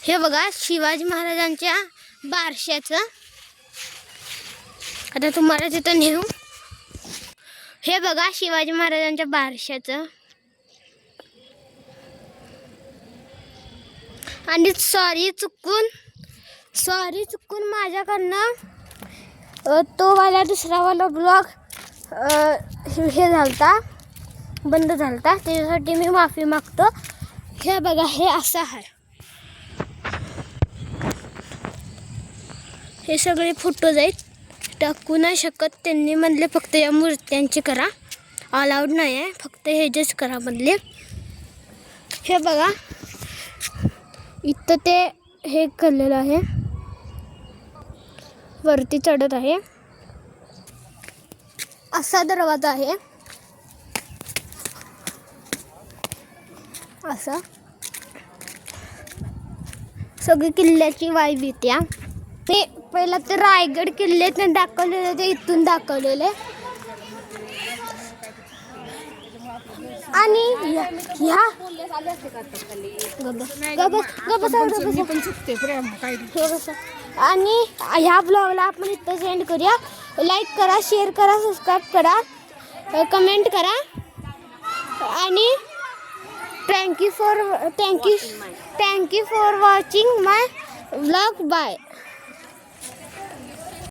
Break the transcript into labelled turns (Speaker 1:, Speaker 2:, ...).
Speaker 1: हे बघा शिवाजी महाराजांच्या बारशाचं. आता तुम्हाला तिथं नेऊ. हे बघा शिवाजी महाराजांच्या बारशाचं. आणि सॉरी चुकून माझ्याकडनं तो वाला दुसरा वाला ब्लॉग हे झालता, बंद झालता, त्याच्यासाठी मी माफी मागतो. हे बघा हे असं आहे. हे सगळे फोटोज आहेत, टाकू नाही शकत. त्यांनी म्हणले फक्त या मूर्त्यांची करा, अलाउड नाही आहे, फक्त हेजेच करा म्हणले. हे बघा इथं ते हे केलेलं आहे, वरती चढत आहे. असा दरवाजा आहे, असा. सगळी किल्ल्याची वाईब येत्या. ते पहिला ते रायगड किल्ले ते दाखवलेले, ते इथून दाखवलेले. आणि ह्या आणि ह्या ब्लॉगला आपण इथं सेंड करूया. लाईक करा, शेअर करा, सबस्क्राईब करा, कमेंट करा. आणि thank you for watching my vlog. Bye.